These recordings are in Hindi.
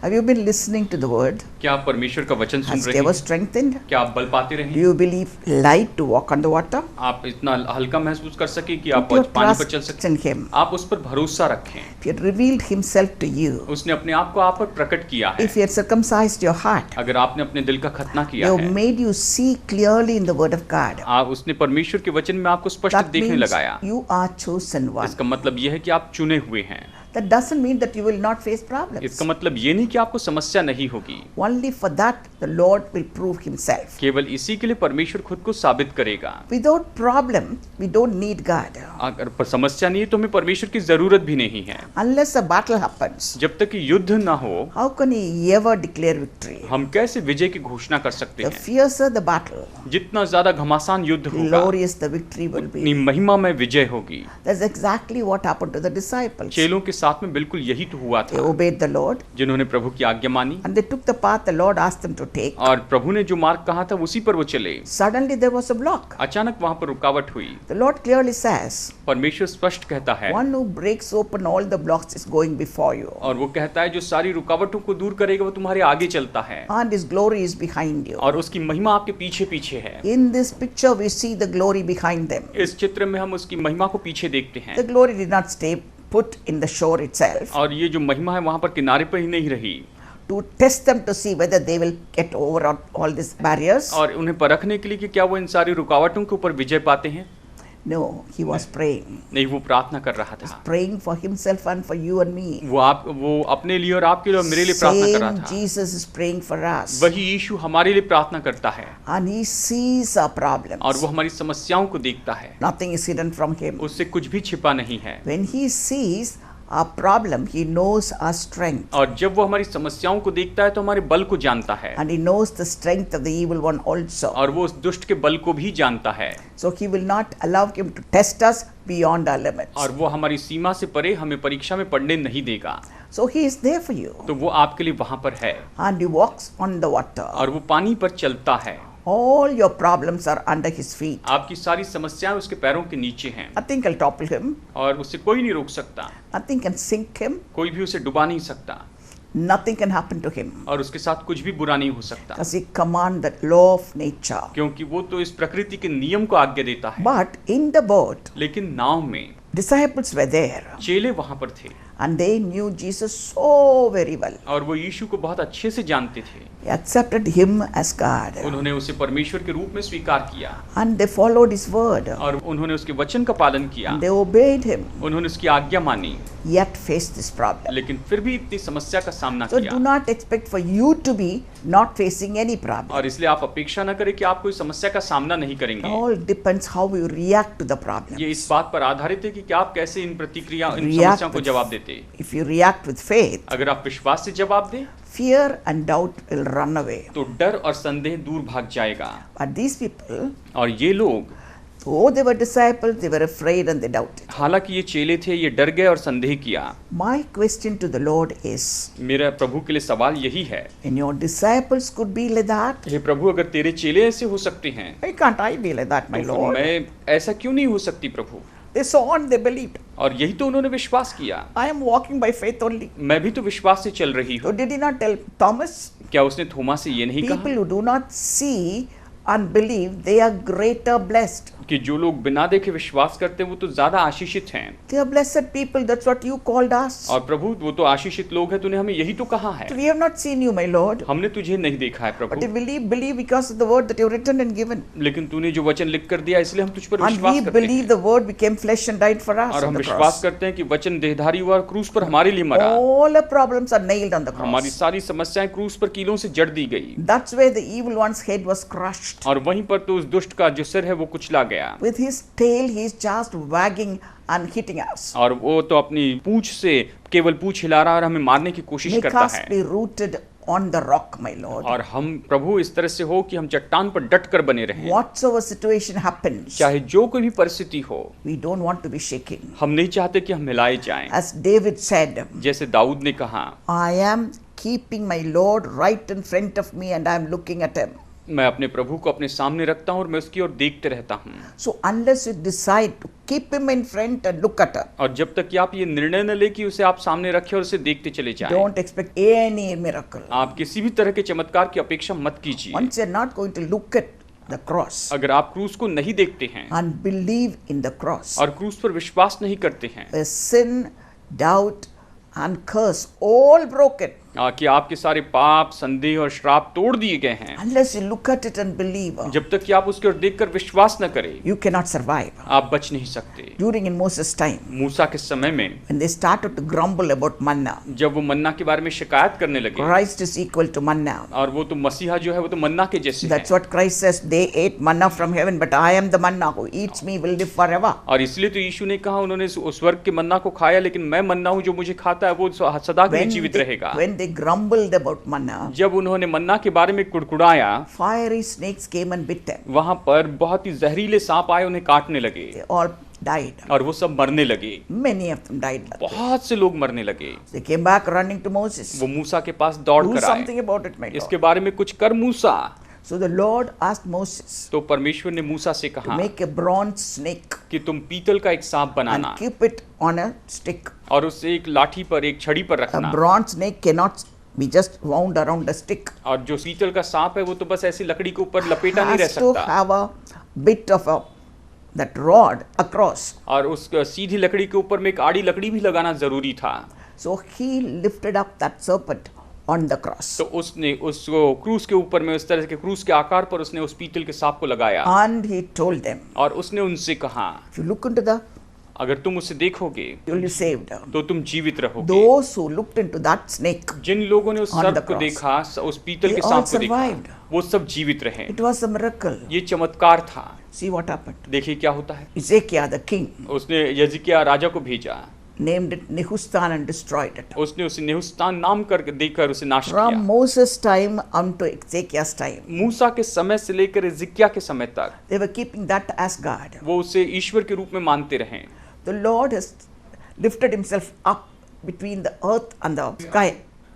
Have you been listening to the word? क्या आप परमेश्वर का वचन सुन Has रहे they were हैं? strengthened? क्या आप बल पाते Do रहे? you believe light to walk on the water? आप इतना हल्का महसूस कर सके कि आप Put your पानी पर चल trust सके? in Him. आप उस पर भरोसा रखें। If He had revealed Himself to you, उसने अपने आप को आप पर प्रकट किया है। if He had circumcised your heart, अगर आपने अपने दिल का खतना He किया have है, made you see clearly in the Word of God. आप उसने परमेश्वर के वचन में आपको स्पष्ट That देखने means लगाया। you are chosen one. इसका मतलब यह है कि आप चुने हुए हैं। That doesn't mean that you will not face problems. इसका मतलब ये नहीं कि आपको समस्या नहीं होगी। Only for that the Lord will prove Himself. केवल इसी के लिए परमेश्वर खुद को साबित करेगा। Without problem, we don't need God. अगर समस्या नहीं है तो हमें परमेश्वर की जरूरत भी नहीं है। Unless a battle happens, जब तक कि युद्ध ना हो, how can He ever declare victory? हम कैसे विजय की घोषणा कर सकते The हैं? fiercer the battle, जितना ज्यादा घमासान युद्ध होगा, glorious the victory will उतनी be. महिमा में विजय होगी। That's exactly what happened to the disciples. चेलों के साथ में बिल्कुल यही तो हुआ They था, obeyed the Lord जिन्होंने प्रभु की आज्ञा मानी and they took the path the Lord asked them to take. और प्रभु ने जो मार्ग कहा था उसी पर वो चले। Suddenly there was a block. अचानक वहां पर रुकावट हुई। The Lord clearly says, परमेश्वर स्पष्ट कहता है one who breaks open all the blocks is going before you, और वो कहता है जो सारी रुकावटों को दूर करेगा वो तुम्हारे आगे चलता है and His glory is behind you. और उसकी महिमा आपके पीछे पीछे है। In this picture, we see the glory behind them. इस चित्र में हम उसकी महिमा को पीछे देखते हैं The glory did not stay put in the shore itself और ये जो महिमा है वहां पर किनारे पर ही नहीं रही to test them to see whether they will get over all these barriers. और उन्हें परखने के लिए कि क्या वो इन सारी रुकावटों के ऊपर विजय पाते हैं। No, He was praying. नहीं, वो प्रार्थना कर रहा था। Praying for Himself and for you and me. वो अपने लिए और आपके लिए और मेरे लिए प्रार्थना कर रहा Same था। Jesus is praying for us. वही यीशु हमारे लिए प्रार्थना करता है And He sees our problems. और वो हमारी समस्याओं को देखता है। Nothing is hidden from Him. उससे कुछ भी छिपा नहीं है When He sees our problem, He knows our strength. और जब वो हमारी समस्याओं को देखता है तो हमारे बल को जानता है And He knows the strength of the evil one also. और वो उस दुष्ट के बल को भी जानता है So He will not allow Him to test us beyond our limits. और वो हमारी सीमा से परे हमें परीक्षा में पढ़ने नहीं देगा। So He is there for you. तो वो आपके लिए वहां पर है And He walks on the water. और वो पानी पर चलता है। All your problems are under His feet. आपकी सारी समस्याएं उसके पैरों के नीचे हैं Nothing can topple Him. और उससे कोई नहीं रोक सकता, Nothing can sink Him. कोई भी उसे डुबा नहीं सकता Nothing can happen to Him. और उसके साथ कुछ भी बुरा नहीं हो सकता Because He commands that law of nature. क्योंकि वो तो इस प्रकृति के नियम को आज्ञा देता है। But in the boat, लेकिन नाव में disciples were there. चेले वहां पर थे And they knew Jesus so very well. और वो यीशु को बहुत अच्छे से जानते थे। They accepted Him as God. उन्होंने उसे परमेश्वर के रूप में स्वीकार किया And they followed His word. और उन्होंने उसके वचन का पालन किया, And they obeyed Him. उन्होंने उसकी आज्ञा मानी, Yet faced this problem. लेकिन फिर भी इतनी समस्या का सामना So do किया। not expect for you to be not facing any problem. और इसलिए आप अपेक्षा न करें कि आप कोई समस्या का सामना नहीं It करेंगे। all depends how you react to the problem. ये इस बात पर आधारित है कि क्या आप कैसे इन इन React समस्याओं को with- जवाब देते। If you react with faith, अगर आप विश्वास से जवाब दें fear and doubt will run away. तो डर और संदेह दूर भाग जाएगा। But these people, और ये लोग, though they were disciples, they were afraid and they doubted. हालांकि ये चेले थे, ये डर गए और संदेह किया। My question to the Lord is, मेरा प्रभु के लिए सवाल यही है, when your disciples could be like that, हे प्रभु, अगर तेरे चेले ऐसे हो सकते हैं why can't I be like that, my तो फिर Lord? मैं ऐसा क्यों नहीं हो सकती प्रभु। They saw and they believed. और यही तो उन्होंने विश्वास किया। I am walking by faith only. मैं भी तो विश्वास से चल रही So हूँ। did He not tell Thomas? क्या उसने थोमा से ये नहीं People कहा who do not see and believe, they are greater blessed. कि जो लोग बिना देखे विश्वास करते हैं वो तो ज्यादा आशीषित हैं। They are blessed people. That's what you called us. और प्रभु, वो तो आशीषित लोग हैं, तूने हमें यही तो कहा है। We have not seen you, my Lord. हमने तुझे नहीं देखा है But we Prabhu, believe because of the word that you have written and given. लेकिन तूने जो वचन लिख कर दिया इसलिए हम तुझ पर And विश्वास we करते believe हैं। the word became flesh and died for us और on हम the विश्वास cross. करते हैं कि वचन देहधारी हुआ और क्रूस पर हमारे लिए मरा। All our problems are nailed on the हमारी cross. सारी समस्याएं क्रूस पर कीलों से जड़ दी गई That's where the evil one's head was crushed. और वहीं पर तो उस दुष्ट का जो सिर है वो कुचला गया With his tail, he is just wagging and hitting us. और वो तो अपनी पूंछ से केवल पूंछ हिला रहा है और हमें मारने की कोशिश Make करता us है। be rooted on the rock, my Lord. और हम प्रभु इस तरह से हो कि हम चट्टान पर डट कर बने रहें। Whatsoever situation happens, चाहे जो कोई भी परिस्थिति हो, we don't want to be shaken. हम नहीं चाहते कि हम हिलाए जाएं। As David said, जैसे दाऊद ने कहा, I am keeping my Lord right in front of me and I am looking at him. मैं अपने प्रभु को अपने सामने रखता हूँ और मैं उसकी ओर देखते रहता हूँ। So unless you decide to keep him in front and look at her, और जब तक कि आप ये निर्णय न ले कि उसे आप सामने रखें और उसे देखते चले जाएं, don't expect any miracle. आप किसी भी तरह के चमत्कार की अपेक्षा मत कीजिए। Once you're not going to look at the cross अगर आप क्रूस को नहीं देखते हैं and believe in the cross, और क्रूस पर विश्वास नहीं करते हैं where sin, doubt, and curse all broken, कि आपके सारे पाप, संदेह और श्राप तोड़ दिए गए हैं, unless you look at it and believe, जब तक कि आप उसकी ओर देखकर विश्वास न करें, you cannot survive. आप बच नहीं सकते। During in Moses' time, मूसा के समय में when they started to grumble about manna, जब वो मन्ना के बारे में शिकायत करने लगे, Christ is equal to manna. और वो तो मसीहा जो है वो तो मन्ना के जैसे That's है। what Christ says. They ate manna from heaven, but I am the manna. Who eats me will live forever. और इसलिए तो यीशु ने कहा उन्होंने उस स्वर्ग के मन्ना को खाया, लेकिन मैं मन्ना हूँ जो मुझे खाता है वो सदा के लिए जीवित रहेगा। When they grumbled about manna, जब उन्होंने मन्ना के बारे में कुड़कुड़ाया, fiery snakes came and bit them. वहां पर बहुत ही जहरीले सांप आए, उन्हें काटने लगे They all died. और वो सब मरने लगे। Many of them died. बहुत से लोग मरने लगे। They came back running to Moses. वो मूसा के पास दौड़ Do कर something आए, about it, my Lord. इसके बारे में कुछ कर मूसा। So the Lord asked Moses तो परमेश्वर ने मूसा से to कहा make a bronze snake कि तुम पीतल का एक सांप and banana keep it on a stick. और उसे एक लाठी पर, एक छड़ी पर A रखना। bronze snake cannot be just wound around a stick. और जो पीतल का सांप है वो तो बस ऐसी लकड़ी के ऊपर लपेटा नहीं रह Has to सकता, have a bit of that rod across. और उस सीधी लकड़ी के ऊपर में एक आड़ी लकड़ी भी लगाना जरूरी था। So he lifted up that serpent on the cross. तो उसने उसको क्रूस के ऊपर में, उस तरह के क्रूस के आकार पर उसने उस पीतल के सांप को लगाया And he told them, और उसने उनसे कहा if you look into the, अगर तुम उसे देखोगे you will be saved. तो तुम जीवित रहोगे। Those who looked into that snake, जिन लोगों ने उस On सर्प the को cross. देखा, उस पीतल They के all सांप को देखा, survived. वो सब जीवित रहे। it was a miracle. ये चमत्कार था। See what happened. देखिए क्या होता है। Ezekiel the king उसने यजिकिया राजा को भेजा, named it Nehustan and destroyed it. उसने उसे नेहुस्तान नाम कर देकर उसे नाश From किया। Moses' time unto Ezekiel's time, मूसा के समय से लेकर यजिकिया के समय तक they were keeping that as God. वो उसे ईश्वर के रूप में मानते रहे। The Lord has lifted himself up between the earth and the sky.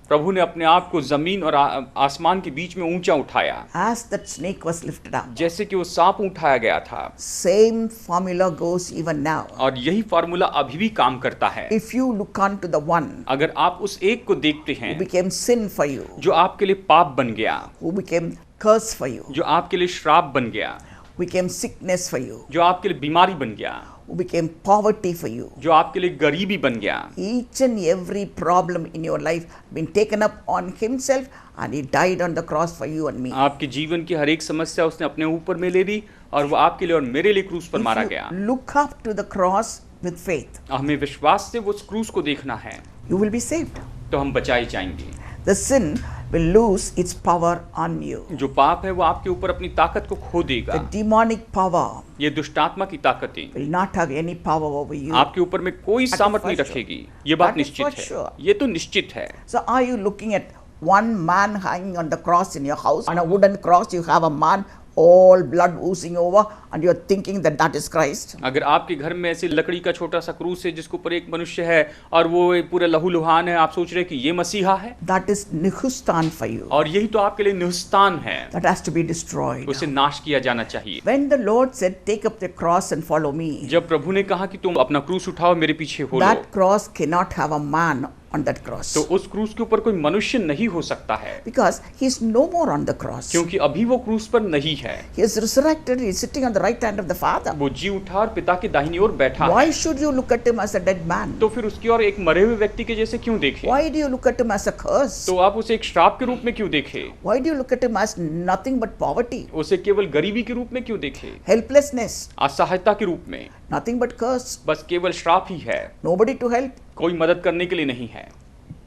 प्रभु ने अपने आप को जमीन और आसमान के बीच में ऊंचा उठाया, As that snake was lifted up, जैसे कि वो सांप उठाया गया था। same formula goes even now. और यही फार्मूला अभी भी काम करता है। If you look unto the one अगर आप उस एक को देखते हैं who became sin for you, जो आपके लिए पाप बन गया, who became curse for you, जो आपके लिए श्राप बन गया, who became sickness for you, जो आपके लिए बीमारी बन गया, who became poverty for you, जो आपके लिए गरीबी बन गया, each and every problem in your life been taken up on himself and he died on the cross for you and me. आपके जीवन की हर एक समस्या उसने अपने ऊपर में ले ली और वो आपके लिए और मेरे लिए क्रूस पर मारा If गया। you look up to the cross with faith, हमें विश्वास से वो उस क्रूस को देखना है, you will be saved. तो हम बचाए जाएंगे। The sin will lose its power on you. जो पाप है वो आपके ऊपर अपनी ताकत को खो देगा। The demonic power ये दुष्टात्मा की ताकतें will not have any power over you. आपके ऊपर में कोई That is सामर्थ for नहीं sure. रखेगी। ये बात That is निश्चित for है, sure. ये तो निश्चित है। So are you looking at one man hanging on the cross in your house? On a wooden cross you have a man all blood oozing over and you're thinking that that is Christ. अगर आपके घर में ऐसे लकड़ी का छोटा सा क्रूस है जिसके ऊपर एक मनुष्य है और वो पूरे लहूलुहान है, आप सोच रहे हैं कि ये मसीहा है, That is Nehustan for you. और यही तो आपके लिए निहुस्तान है, That has to be destroyed. उसे नाश किया जाना चाहिए। When the Lord said, take up the cross and follow me, जब प्रभु ने कहा कि तुम अपना क्रूस उठाओ मेरे पीछे हो लो, that cross cannot have a man on that cross. तो उस क्रूस के ऊपर कोई मनुष्य नहीं हो सकता है, Because he is no more on the cross. क्योंकि अभी वो क्रूस पर नहीं है। He is resurrected, he is sitting on the right hand of the Father. वो जी उठा और पिता के दाहिनी ओर बैठा है। Why should you look at him as a dead man? तो फिर उसकी ओर एक मरे हुए व्यक्ति के जैसे क्यों देखें? Why do you look at him as a curse? तो आप उसे एक श्राप के रूप में क्यों देखें? Why do you look at him as nothing but poverty, उसे केवल गरीबी के रूप में क्यों देखें? helplessness, असहायता के रूप में, nothing but curse, बस केवल श्राप ही है, nobody to help, कोई मदद करने के लिए नहीं है,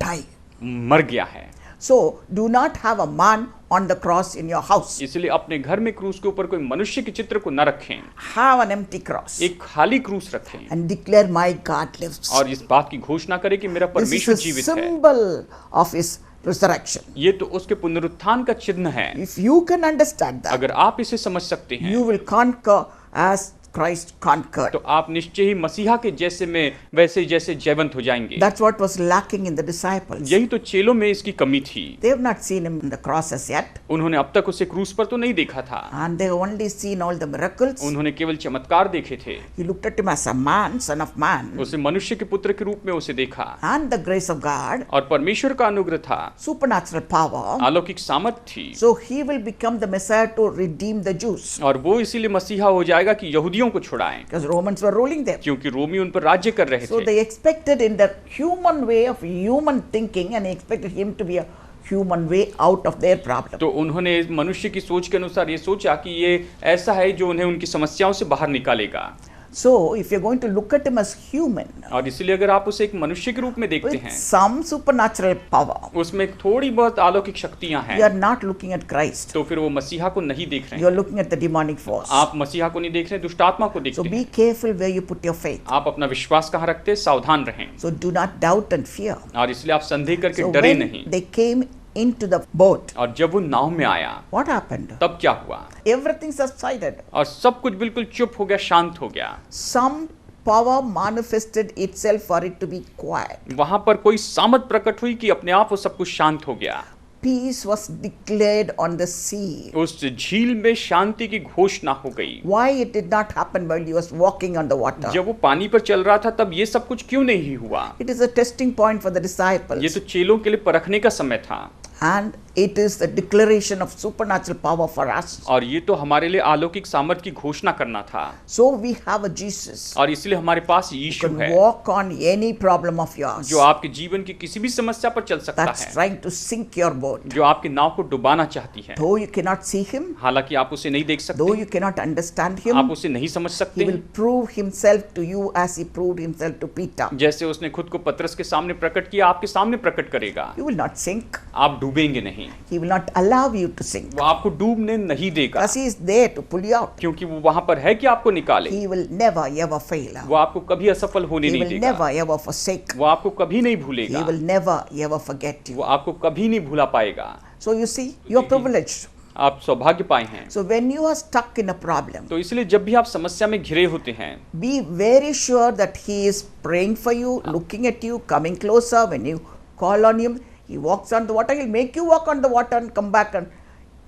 die. मर गया है। So do not have a man on the cross in your house. इसलिए अपने घर में क्रूस के ऊपर कोई मनुष्य के चित्र को न रखें, Have an empty cross एक खाली क्रूस रखें and declare my God lives. और इस बात की घोषणा करें कि मेरा This is परमेश्वर a जीवित है। symbol of his resurrection. ये तो उसके पुनरुत्थान का चिन्ह है। If you can understand that, अगर आप इसे समझ सकते हैं you will conquer as Christ conquered. तो आप निश्चय ही मसीहा के जैसे में वैसे जैसे जयवंत हो जाएंगे। That's what was lacking in the disciples. यही तो चेलों में इसकी कमी थी। They have not seen him on the cross as yet, उन्होंने अब तक उसे क्रूस पर तो नहीं देखा था, and they have only seen all the miracles. उन्होंने केवल चमत्कार देखे थे। He looked at him as a man, son of man, उसे मनुष्य के पुत्र के रूप में उसे देखा, and the grace of God, और परमेश्वर का अनुग्रह था, supernatural power. अलौकिक सामर्थ थी, So he will become the Messiah to redeem the Jews, और वो इसीलिए मसीहा हो जाएगा कि यहूदियों को छुड़ाएं, because Romans were ruling them. क्योंकि रोमी उन पर राज्य कर रहे So थे। they expected in the human way of human thinking, and they expected him to be a human way out of their problem. तो उन्होंने मनुष्य की सोच के अनुसार ये सोचा कि ये ऐसा है जो उन्हें उनकी समस्याओं से बाहर निकालेगा। So if you're going to look at him as human, और इसीलिए अगर आप उसे एक मनुष्य के रूप में देखते with हैं, some supernatural power, उसमें थोड़ी बहुत अलौकिक शक्तियां you हैं, are not looking at Christ. तो फिर वो मसीहा को नहीं देख रहे You are हैं। looking at the demonic force. आप मसीहा को नहीं देख रहे हैं, दुष्ट आत्मा को So देखते be हैं। careful where you put your faith. आप अपना विश्वास कहाँ रखते हैं, सावधान रहें, So do not doubt and fear. और इसलिए आप संदेह करके So डरे when नहीं। they came into the boat, और जब वो नाव में आया what happened? तब क्या हुआ, Everything subsided. और सब कुछ बिल्कुल चुप हो गया, शांत हो गया। Some power manifested itself for it to be quiet. वहां पर कोई सामर्थ प्रकट हुई कि अपने आप वो सब कुछ शांत हो गया। Peace was declared on the sea. उस झील में शांति की घोषणा हो गई। Why it did not happen while he was walking on the water? जब वो पानी पर चल रहा था तब ये सब कुछ क्यों नहीं हुआ? It is a testing point for the ये disciples, तो चेलों के लिए परखने का समय था, and it is the declaration of supernatural power for us. और ये तो हमारे लिए अलौकिक सामर्थ की घोषणा करना था। So we have a Jesus और इसलिए हमारे पास who यीशु can है walk on any problem of yours जो आपके जीवन की किसी भी समस्या पर चल सकता that's है, trying to sink your boat. जो आपके नाव को डुबाना चाहती है। Though you cannot see him, हालांकि आप उसे नहीं देख though सकते, you cannot understand आप him, उसे नहीं समझ he सकते, will prove himself to you as he proved himself to Peter. जैसे उसने खुद को पतरस के सामने प्रकट किया, आपके सामने प्रकट करेगा। You will not sink. आप डूबेंगे नहीं, He will not allow you to sink, वो आपको डूबने नहीं देगा, because he is there to pull you out. क्योंकि वो वहां पर है कि आपको निकाले। He will never ever fail. वो आपको कभी असफल होने He नहीं will देगा, never ever forsake. वो आपको कभी नहीं He भूलेगा, will never ever forget you. वो आपको कभी नहीं भूला पाएगा। So you see, you are privileged. आप सौभाग्य पाए हैं। So when you are stuck in a problem, तो इसलिए जब भी आप समस्या में घिरे होते हैं, be very sure that he is praying for you, looking at you, coming closer. When you call on him, he walks on the water. He'll make you walk on the water and come back, and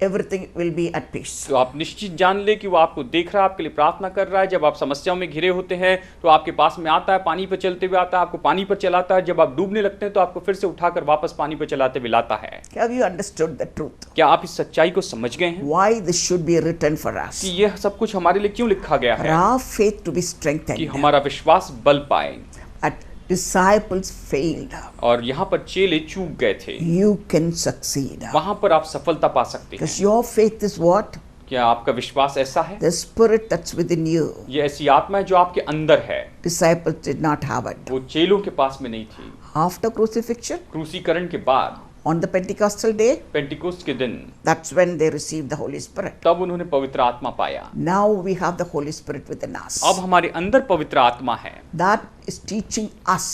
everything will be at peace. तो आप निश्चित जान ले कि वो आपको देख रहा है, आपके लिए प्रार्थना कर रहा है। जब आप समस्याओं में घिरे होते हैं तो आपके पास में आता है, पानी पर चलते हुए आता है, आपको पानी पर चलाता है। जब आप डूबने लगते हैं तो आपको फिर से उठाकर वापस पानी पर चलाते हुए लाता है। Have you understood the truth? क्या आप इस सच्चाई को समझ गए हैं Why this should be written for us? कि यह सब कुछ हमारे लिए क्यों लिखा गया For है? our faith to be कि strengthened. हमारा विश्वास बल पाए। At disciples failed, और यहाँ पर चेले चूक गए थे, you can succeed. वहां पर आप सफलता पा सकते हैं। Because your faith is what? क्या आपका विश्वास ऐसा है? The spirit that's within you. ये ऐसी आत्मा है जो आपके अंदर है, Disciples did not have it. वो चेलों के पास में नहीं थी। After crucifixion, क्रूसीकरण के बाद on the Pentecostal day, Pentecost के दिन that's when they received the Holy Spirit. तब उन्होंने पवित्र आत्मा पाया। Now we have the Holy Spirit within us. अब हमारे अंदर पवित्र आत्मा है, That is teaching us,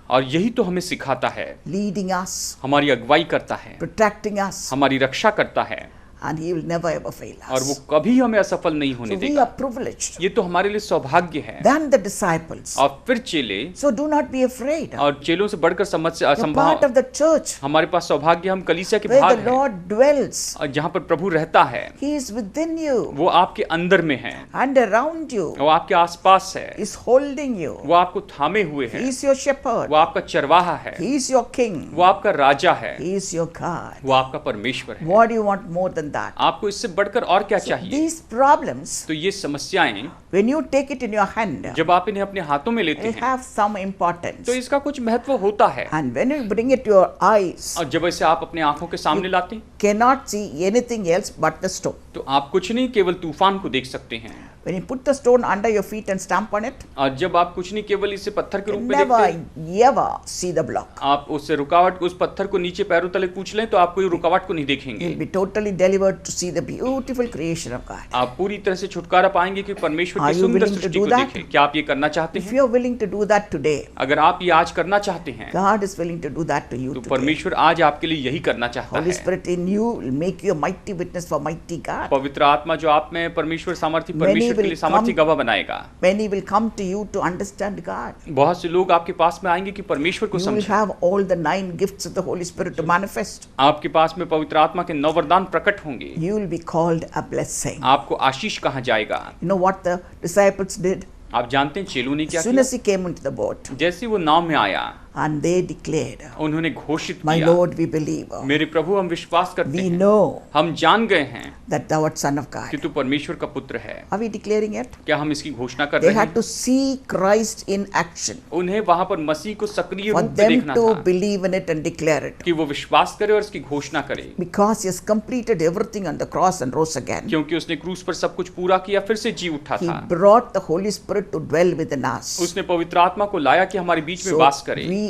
और यही तो हमें सिखाता है, leading us, हमारी अगुवाई करता है, protecting us, हमारी रक्षा करता है, and He will never ever fail और वो us. कभी हमें असफल नहीं होने So we देगा। are privileged. ये तो हमारे लिए सौभाग्य है। Than the disciples. और फिर चेले, So do not be afraid. और चेलों से बढ़कर समस्या You're part असंभव, of the church हमारे पास सौभाग्य, हम कलीसिया के where भाग the हैं, Lord dwells. और जहाँ पर प्रभु रहता है He is within you वो आपके अंदर में है, and around you. वो आपके आसपास है, He is holding you. वो आपको थामे हुए He है, is your shepherd. वो आपका चरवाहा है, He is your king. वो आपका राजा है, He is your God. वो आपका परमेश्वर है। What do you want more than that? आपको इससे बढ़कर और क्या चाहिए? These problems, तो ये समस्याएं when you take it in your hand, जब आप इन्हें अपने हाथों में लेते they हैं have some importance. तो इसका कुछ महत्व होता है, And when you bring it to your eyes, और जब इसे आप अपने आंखों के सामने लाते हैं cannot see anything else but the stone. तो आप कुछ नहीं केवल तूफान को देख सकते हैं, When you put the stone under your feet and stamp on it, और जब आप कुछ नहीं केवल इसे पत्थर के you रूप में देखते हैं, never ever see the block. आप उससे रुकावट, उस पत्थर को नीचे पैरों तले पूछ लें तो आप कोई रुकावट को नहीं देखेंगे। You'll be totally delivered to see the beautiful creation of God. आप पूरी तरह से छुटकारा पाएंगे कि परमेश्वर Are की you सुंदर willing to सृष्टि do को that? देखें। क्या आप ये करना चाहते If हैं? you are willing to do that today, अगर आप ये आज करना चाहते हैं God is willing to do that to you तो today. परमेश्वर आज आपके लिए यही करना चाहता Holy है। Spirit in you will make you a mighty witness for mighty God. पवित्र आत्मा जो आप में है, परमेश्वर सामर्थी Many परमेश्वर परमेश्वर के will लिए सामर्थी come- गवाह बनाएगा। Many will come to you to understand God. बहुत से लोग आपके पास में आएंगे कि परमेश्वर को You will समझें। have all the 9 gifts of the Holy Spirit to manifest. आपके पास में पवित्र आत्मा के 9 वरदान प्रकट होंगे। You will be called a blessing. आपको आशीष कहा जाएगा। You know what the disciples did? आप जानते हैं चेलों ने क्या As soon किया? as he came into the boat, जैसे वो नाव में आया, and they declared, उन्होंने घोषित My किया, Lord, we believe. मेरे प्रभु हम विश्वास करते We हैं, know हम जान गए हैं that thou art Son of कि God. तू परमेश्वर का पुत्र है। Are we declaring it? क्या हम इसकी घोषणा कर They रहे had हैं? to see Christ in action उन्हें वहां पर मसीह को सक्रिय for रूप में them देखना to था believe in it and declare it. कि वो विश्वास करे और इसकी घोषणा करे, Because he has completed everything on the cross and rose again. क्योंकि उसने क्रूस पर सब कुछ पूरा किया, फिर से जी उठा He था। brought the Holy Spirit to dwell within us. उसने पवित्र आत्मा को लाया कि हमारे बीच में So वास करे। we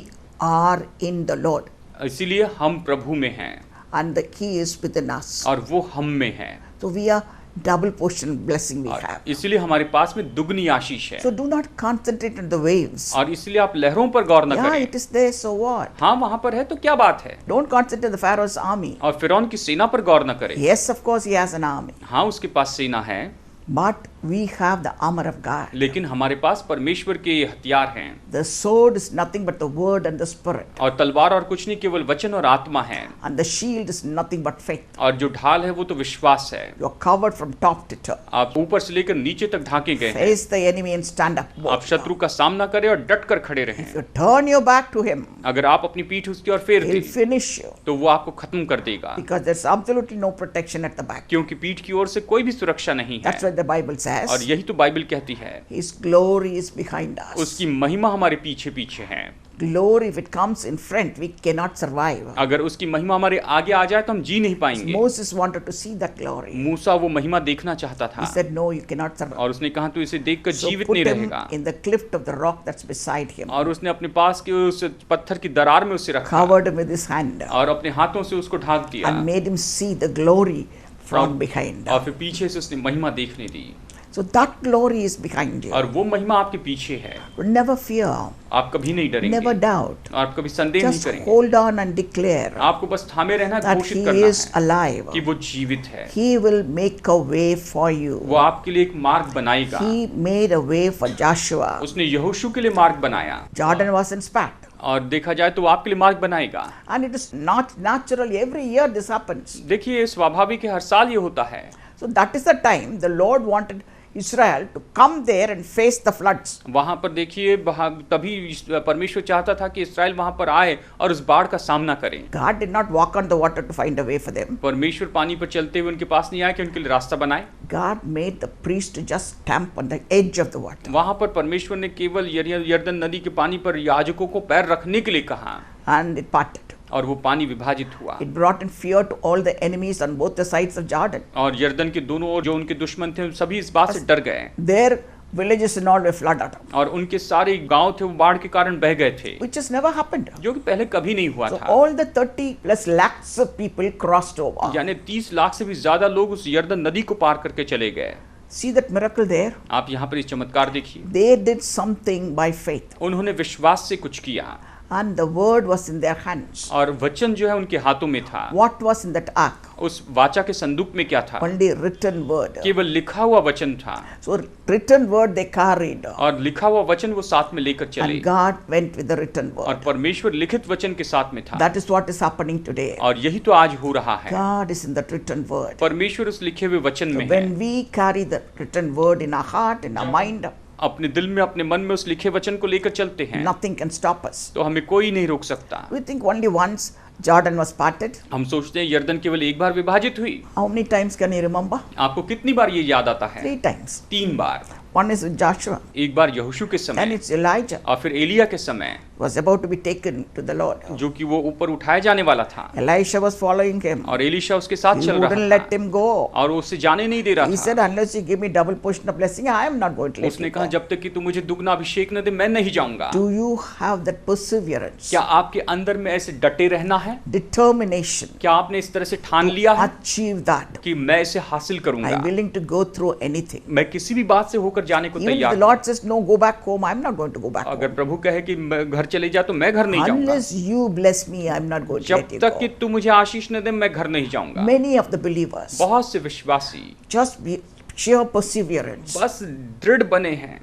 are in the Lord इसीलिए हम प्रभु में हैं and he is within us. और वो हम में है, So we are double portion blessing we और have. इसीलिए हमारे पास में दुगनी आशीष है। So do not concentrate on the waves. और इसलिए आप लहरों पर गौर न Yeah, करें। it is there, so what? हाँ, वहां पर है तो क्या बात है। Don't concentrate on the Pharaoh's army. और फिरौन की सेना पर गौर न करें। Yes, of course, he has an army. हाँ, उसके पास सेना है, But we have the armor of God. लेकिन हमारे पास परमेश्वर के हथियार हैं। The sword is nothing but the word and the spirit. और तलवार और कुछ नहीं, केवल वचन और आत्मा है। And the shield is nothing but faith. और जो ढाल है वो तो विश्वास है। You are covered from top to toe. आप ऊपर से लेकर नीचे तक ढांके गए हैं। Face the enemy and stand up. आप शत्रु का सामना करें और डट कर खड़े रहें। If you turn your back to him, अगर आप अपनी पीठ उसकी ओर फेर he'll दें finish you. तो वो आपको खत्म कर देगा, Because there's absolutely no protection at the back. क्योंकि पीठ की ओर से कोई भी सुरक्षा नहीं है। That's what the Bible और says. यही तो बाइबल कहती है, His glory is behind us. उसकी महिमा हमारे पीछे पीछे है। Glory, if it comes in front, we cannot survive. अगर उसकी महिमा हमारे आगे आ जाए तो हम जी नहीं पाएंगे। Moses wanted to see that glory. मूसा वो महिमा देखना चाहता He था said, No, you cannot survive. और उसने कहा तू इसे देखकर So जीवित put नहीं him रहेगा। in the cliff of the rock that's beside him. और उसने अपने पास के उस पत्थर की दरार में उसे रखा Covered him with his hand और अपने हाथों से उसको ढांक दिया and made him see the glory from और- behind. और फिर पीछे से उसने महिमा देखने दी। So that glory is behind you. और वो महिमा आपके पीछे है। Never fear, आप कभी नहीं डरेंगे, never doubt. आप कभी संदेह नहीं Just करेंगे। hold on and declare आपको बस थामे रहना, that घोषित he करना is है alive. कि वो जीवित है। He will make a way for वो you. आपके लिए एक मार्ग बनाएगा। He made a way for Joshua. उसने यहोशू के लिए मार्ग बनाया Jordan was in spat. और देखा जाए तो वो आपके लिए मार्ग बनाएगा। And it is not natural. Every year this happens. देखिए स्वाभाविक है, हर साल ये होता है। So that is the time the Lord wanted Israel to come there and face the floods. वहां पर देखिए तभी परमेश्वर चाहता था कि इस्राएल वहां पर आए और उस बाढ़ का सामना करें। God did not walk on the water to find a way for them. परमेश्वर पानी पर चलते हुए उनके पास नहीं आया कि उनके लिए रास्ता बनाए। God made the priest to just stamp on the edge of the water. वहां पर परमेश्वर ने केवल यरदन नदी के पानी पर याजकों को पैर रखने के लिए कहा And it parted. और वो पानी विभाजित हुआ। It brought in fear to all the enemies on both the sides of Jordan. और यरदन के दोनों ओर जो उनके दुश्मन थे सभी इस बात से डर गए Their villages and all were flooded, और उनके सारे गांव थे वो बाढ़ के कारण बह गए थे, which has never happened. जो कि पहले कभी नहीं हुआ So था। all the 30 plus lakhs of people crossed over. यानी 30 लाख से भी ज्यादा लोग उस यरदन नदी को पार करके चले गए। See that miracle there? आप यहाँ पर इस चमत्कार देखिए, They did something by faith. उन्होंने विश्वास से कुछ किया And the word was in their hands. और वचन जो है उनके हाथों में था। What was in that ark? उस वाचा के संदूक में क्या था? Only written word. केवल लिखा हुआ वचन था So written word they carried. और लिखा हुआ वचन वो साथ में लेकर चले And God went with the written और word. परमेश्वर लिखित वचन के साथ में था। That is what is happening today. और यही तो आज हो रहा है। God is in that written word. परमेश्वर उस लिखे हुए वचन में है। When we carry the written word in our heart, in our mind, अपने दिल में अपने मन में उस लिखे वचन को लेकर चलते हैं nothing can stop us. तो हमें कोई नहीं रोक सकता। We think only once Jordan was parted. हम सोचते हैं यरदन केवल एक बार विभाजित हुई। How many times can you remember? आपको कितनी बार ये याद आता है? 3 times. 3 bar. One is with Joshua, एक बार यहोशू के then समय it's Elijah और फिर एलिया के समय was about to be taken to the Lord. जो कि वो ऊपर उठाया जाने वाला था Elisha was following him. और एलीशा उसके साथ He चल wouldn't रहा let था him go. और वो उससे जाने नहीं दे He रहा said, था। unless you give me double portion of blessing, I am not going to let उसने you कहा go. जब तक कि तू मुझे दुगना अभिषेक न दे मैं नहीं जाऊंगा। Do you have that perseverance, क्या आपके अंदर में ऐसे डटे रहना है? determination, क्या आपने इस तरह से ठान लिया है achieve that? कि मैं इसे हासिल I'm करूंगा? willing to go through anything. मैं किसी भी बात से होकर जाने को Even if तैयार the हूं। Lord says, no, go back home, I'm not going to go back अगर home. प्रभु कहे कि मैं घर चले जा तो मैं घर नहीं जाऊंगा। Unless you bless me, I'm not going to जब let you तक कि go. तू मुझे आशीष न दे मैं घर नहीं जाऊंगा। Many of the believers बहुत से विश्वासी just sheer perseverance, बस दृढ़ बने हैं।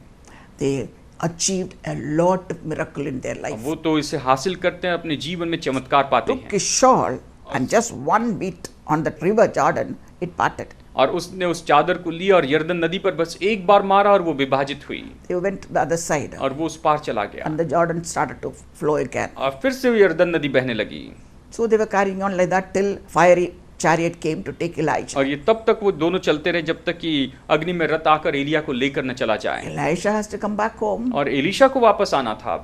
they achieved a lot of miracle in their life. वो तो इसे हासिल करते हैं, अपने जीवन में चमत्कार पाते Took हैं। his shawl and just one beat on the river Jordan, it parted. और उसने उस चादर को लिया और यरदन नदी पर बस एक बार मारा और वो विभाजित हुई They went to the other side, और वो उस पार चला गया and the Jordan started to flow again. और फिर से वो यरदन नदी बहने लगी। So they were carrying on like that till fiery chariot came to take Elijah. और ये तब तक वो दोनों चलते रहे जब तक कि अग्नि में रथ आकर एलिया को लेकर न चला जाए। Elisha has to come back home. और एलीशा को वापस आना था।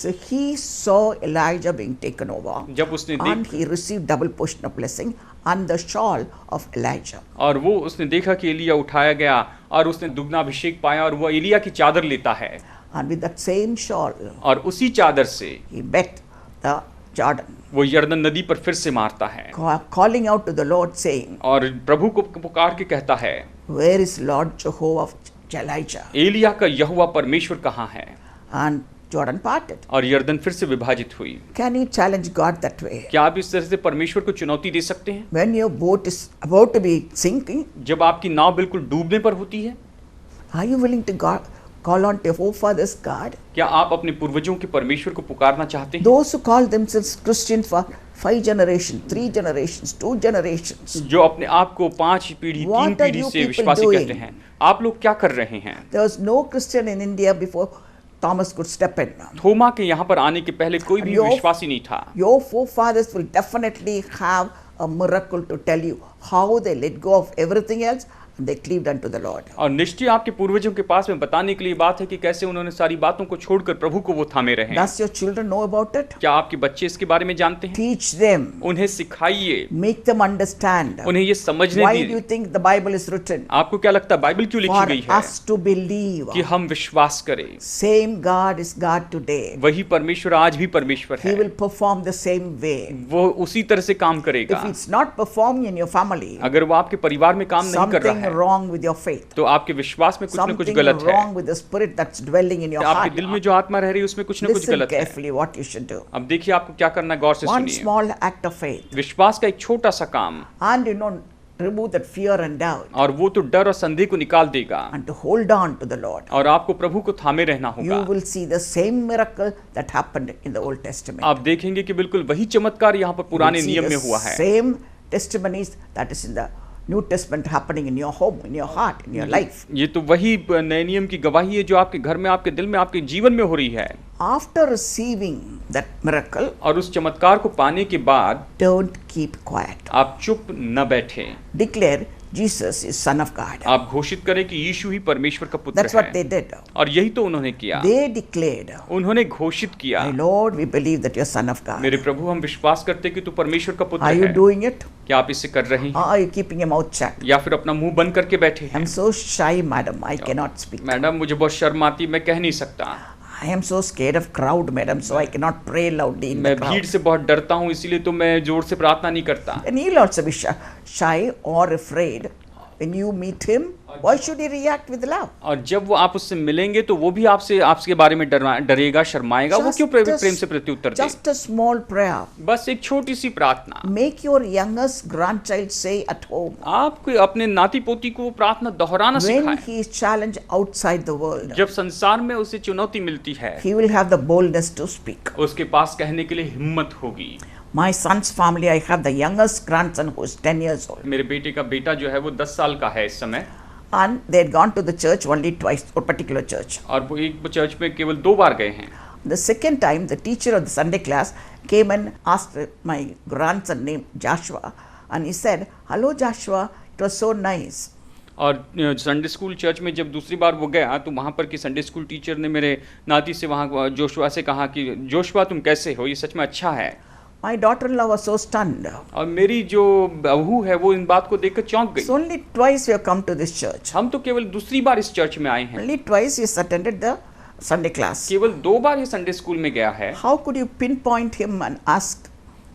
So he saw Elijah being taken over, जब उसने and he received double portion of blessing and the shawl of Elijah. और वो उसने देखा कि एलिया उठाया गया और उसने दुगना अभिषेक पाया और वो एलिया की चादर लेता है And with that same shawl, और उसी चादर से he met the Jordan, वो यरदन नदी पर फिर से मारता है calling out to the Lord, saying, और प्रभु को पुकार के कहता है, "Where is Lord Jehovah of Elijah?" Elia का यहोवा परमेश्वर कहाँ है? And Jordan parted. और यरदन फिर से विभाजित हुई। Can you challenge God that way? क्या आप इस तरह से परमेश्वर को चुनौती दे सकते हैं? When your boat is about to be sinking, जब आपकी नाव बिल्कुल डूबने पर होती है, are you willing to call on to your forefathers' God? क्या आप अपने पूर्वजों के परमेश्वर को पुकारना चाहते हैं? Those who call themselves Christians for 5 generations, 3 generations, 2 generations, जो अपने आप को 5 पीढ़ी, What 3 are पीढ़ी you से people विश्वासी doing? कहते हैं, आप लोग क्या कर रहे हैं? there was no Christian in India before Thomas could step in. थोमा के यहाँ पर आने के पहले कोई भी Your- विश्वासी नहीं था। Your forefathers will definitely have a miracle to tell you how they let go of everything else and they cleaved unto the Lord. और निश्चय आपके पूर्वजों के पास में बताने के लिए बात है कि कैसे उन्होंने सारी बातों को छोड़कर प्रभु को वो थामे रहे। Does your children know about it? क्या आपके बच्चे इसके बारे में जानते हैं? Teach them, उन्हें सिखाइए, make them understand. उन्हें ये समझने Why do you दीजिए। think the Bible is written? आपको क्या लगता है बाइबल क्यों लिखी For गई है? us to believe. कि हम विश्वास करें। Same God is God today. वही परमेश्वर आज भी परमेश्वर He है। will perform the same way. वो उसी तरह से काम करेगा। If it's not performing in your family, अगर वो आपके परिवार में काम नहीं कर something रहा है, wrong with your faith. तो आपके विश्वास में कुछ न कुछ Something गलत है। wrong with the spirit that's dwelling in your आपके heart. दिल में जो आत्मा रह रही है उसमें कुछ न कुछ Listen गलत है। carefully what you should do. अब देखिए आपको क्या करना है, गौर से One सुनिए। small act of faith, विश्वास का एक छोटा सा काम, and remove that fear and doubt, और वो तो डर और संदेह को निकाल देगा and to hold on to the Lord. और आपको प्रभु को थामे रहना You होगा। will see the same miracle that happened in the Old Testament. आप देखेंगे कि बिल्कुल वही चमत्कार यहाँ पर You पुराने will see नियम the में हुआ है। same testimonies that is in the New Testament happening in your home, in your heart, in your life. ये तो वही नए नियम की गवाही है जो आपके घर में, आपके दिल में, आपके जीवन में हो रही है। After receiving that miracle, और उस चमत्कार को पाने के बाद don't keep quiet. आप चुप न बैठे, Declare Jesus is Son of God. आप घोषित करें कि यीशु ही परमेश्वर का पुत्र That's what they है। did. और यही तो उन्होंने किया। They declared, उन्होंने घोषित किया, "My Lord, we believe that you're Son of God." मेरे प्रभु हम विश्वास करते हैं कि तू परमेश्वर का पुत्र Are you है। doing it? क्या आप इसे कर रहे हैं Or are you keeping your mouth shut? या फिर अपना मुंह बंद करके बैठे हैं? I'm so shy, madam. I cannot speak. Madam मुझे बहुत शर्म आती, मैं कह नहीं सकता। I am so scared of crowd, madam, so I cannot pray loudly in the मैं भीड़ crowd. से बहुत डरता हूँ, इसीलिए तो मैं जोर से प्रार्थना नहीं करता। And he'll also be shy or afraid. When you meet him, why should he react with love? और जब वो आप उससे मिलेंगे तो वो भी आपके बारे में डरेगा, शर्माएगा। वो क्यों प्रेम से प्रत्युत्तर दे? Just a small prayer. बस एक छोटी सी प्रार्थना। Make your youngest grandchild say at home. आप अपने नाती पोती को प्रार्थना दोहराना When सिखाएं। he is challenged outside the world, जब संसार में उसे चुनौती मिलती है, he will have the boldness to speak. उसके पास कहने के लिए हिम्मत होगी। My son's family, I have the youngest grandson who is 10 years old. मेरे बेटे का बेटा जो है वो 10 साल का है इस समय, And they had gone to the church only twice, or particular church. और वो एक चर्च में केवल 2 बार गए हैं। The second time, the teacher of the Sunday class came and asked my grandson named Joshua, and he said, "Hello, Joshua, it was so nice." और संडे स्कूल चर्च में जब दूसरी बार वो गया तो वहाँ पर की संडे स्कूल टीचर ने मेरे नाती से वहाँ जोशुआ से कहा कि जोशुआ तुम कैसे हो, ये सच में अच्छा है। My daughter-in-law was so stunned. और मेरी जो बहू है वो इन बात को देखकर चौंक गई। So only twice we have come to this church. हम तो केवल दूसरी बार इस चर्च में आए हैं, Only twice he has attended the Sunday class. केवल 2 बार ये संडे स्कूल में गया है। How could you pinpoint him and ask?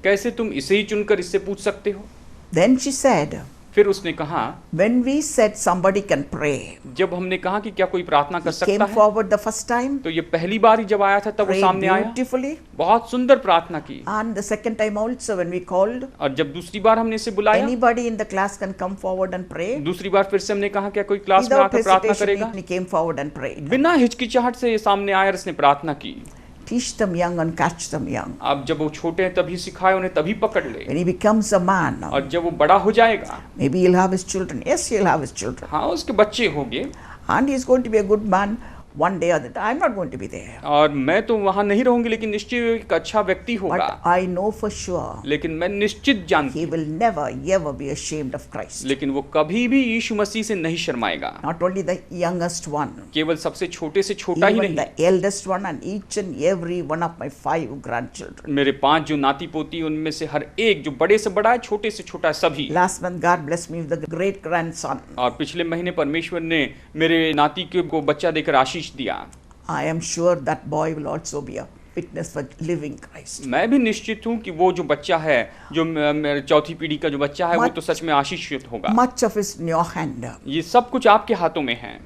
कैसे तुम इसे ही चुनकर इससे पूछ सकते हो? Then she said, फिर उसने कहा, when we said somebody can pray, जब हमने कहा कि क्या कोई प्रार्थना कर he सकता came है, forward the first time, तो ये पहली बार ही जब आया था तब वो prayed सामने आया, beautifully, बहुत सुंदर प्रार्थना की। and the second time also when we called, और जब दूसरी बार हमने इसे बुलाया, anybody in the class can come forward and pray. दूसरी बार फिर से हमने कहा क्या कोई क्लास में Without आकर प्रार्थना hesitation, करेगा? he came forward and prayed. बिना हिचकिचाहट से ये सामने आया और इसने प्रार्थना की। Teach them young and catch them young. अब जब वो छोटे हैं तभी सिखाए, उन्हें तभी पकड़ ले, When he becomes a man, और जब वो बड़ा हो जाएगा, maybe he'll have his children. Yes, he'll have his children. हाँ उसके बच्चे होंगे, And he's going to be a good man one day or the other. I'm not going to be there. और मैं तो वहां नहीं रहूंगी, लेकिन निश्चित एक अच्छा व्यक्ति होगा। But I know for sure लेकिन मैं निश्चित जानती he हूँ, will never ever be ashamed of Christ. लेकिन वो कभी भी यीशु मसीह से नहीं शर्माएगा। Not only the youngest one, केवल सबसे छोटे से छोटा ही even नहीं, the eldest one, and each and every one of my 5 grandchildren. मेरे 5 जो नाती पोती, उनमें से हर एक, जो बड़े से बड़ा है, छोटे से छोटा है, सभी। Last month, God blessed me with a great grandson. और पिछले महीने परमेश्वर ने मेरे नाती को बच्चा देकर आशीष दिया। I am sure that boy will also be a witness for living Christ. मैं भी निश्चित हूँ कि वो जो बच्चा है, जो मेरे चौथी पीढ़ी का जो बच्चा है, वो तो सच में आशीषित होगा। Much of is in your hand. ये सब कुछ आपके हाथों में है।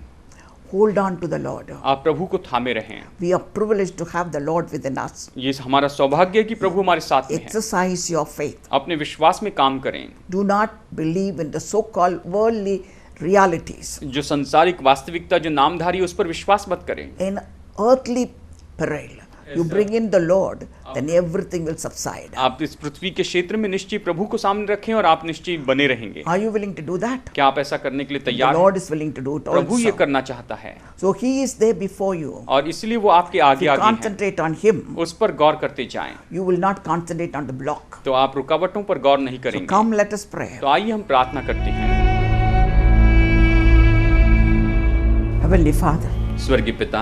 Hold on to the Lord. आप प्रभु को थामे रहें। We are privileged to have the Lord within us. ये हमारा सौभाग्य है कि प्रभु हमारे साथ में है। Exercise your faith. अपने विश्वास में काम करें। Do not believe in the so-called worldly realities. जो संसारिक वास्तविकता, जो नामधारी, उस पर विश्वास मत करें। In earthly peril, you bring in the Lord, then everything will subside. आप इस पृथ्वी के क्षेत्र में निश्चय प्रभु को सामने रखें और आप निश्चय बने रहेंगे। Are you willing to do that? क्या आप ऐसा करने के लिए The तैयार हैं? Lord is willing to do it प्रभु ये also. करना चाहता है, So He is there before you. और इसलिए वो आपके If आगे you आगे है। concentrate on Him, उस पर गौर करते जाएं, you will not concentrate on the block. तो आप रुकावटों पर गौर नहीं So करेंगे। come, let us pray. तो आइए हम प्रार्थना करते हैं। Heavenly Father, स्वर्गीय पिता,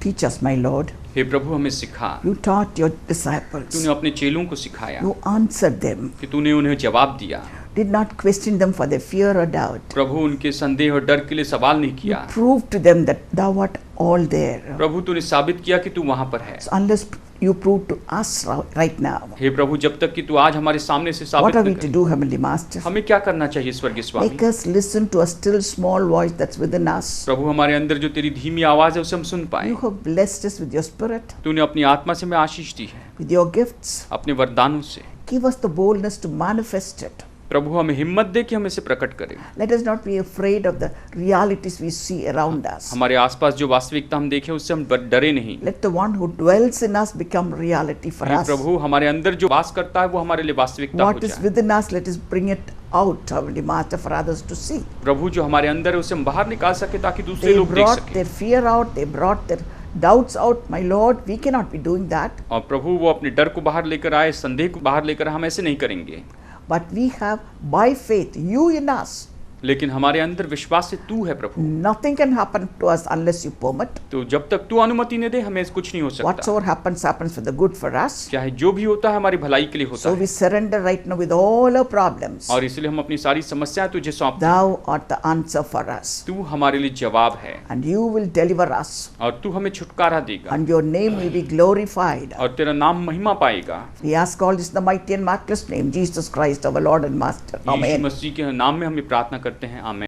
teach us, my Lord. हे प्रभु हमें सिखा। You taught your disciples. तूने अपने चेलों को सिखाया You answered them. कि तूने उन्हें जवाब दिया। Did not question them for their fear or doubt. प्रभु उनके संदेह और डर के लिए सवाल नहीं किया। Prove to them that thou art all there. प्रभु तूने साबित किया कि तू वहां पर है। So unless you prove to us right now, हे प्रभु, जब तक कि तू आज हमारे सामने से साबित what are न we to करे, do, Heavenly Master? हमें क्या करना चाहिए स्वर्गीय स्वामी? Make us listen to a still small voice that's within us. प्रभु हमारे अंदर जो तेरी धीमी आवाज है उसे हम सुन पाए। You have blessed us with your Spirit, तूने अपनी आत्मा से हमें आशीष दी है, with your gifts. अपने वरदानों से। Give us the boldness to manifest it. प्रभु हमें हिम्मत दे कि हम इसे प्रकट करें। Let us not be afraid of the realities we see around us. हमारे आसपास जो वास्तविकता हम देखें उससे हम डरे नहीं। Let the one who dwells in us become reality for hey us. प्रभु, हमारे अंदर जो वास करता है वो हमारे लिए वास्तविकता हो What is जाए। within us, let us bring it out, Heavenly Master, for others to see. प्रभु जो हमारे अंदर है उसे हम बाहर निकाल सके ताकि दूसरे They लोग देख brought सकें। their fear out, they brought their doubts out. My Lord, we cannot be doing that. और प्रभु वो अपने डर को बाहर लेकर आए, संदेह को बाहर लेकर आए, हम ऐसे नहीं करेंगे। But we have, by faith, you in us. लेकिन हमारे अंदर विश्वास से तू है प्रभु। Nothing can happen to us unless you permit. तो जब तक तू अनुमति न दे हमें कुछ नहीं हो सकता। Whatsoever happens, happens for the good for us. चाहे जो भी होता है हमारी भलाई के लिए होता So है। we surrender right now with all our problems. और इसलिए हम अपनी सारी समस्याएं तुझे सौंपते हैं। Thou art the answer for us. तू हमारे लिए जवाब है And you will deliver us. और तू हमें छुटकारा देगा And your name will be glorified. और तेरा नाम महिमा पाएगा। We ask all this in the mighty and matchless name, Jesus Christ, our Lord and Master. Yeshu Amen. मसीह के नाम में हमें प्रार्थना करते हैं, आमीन।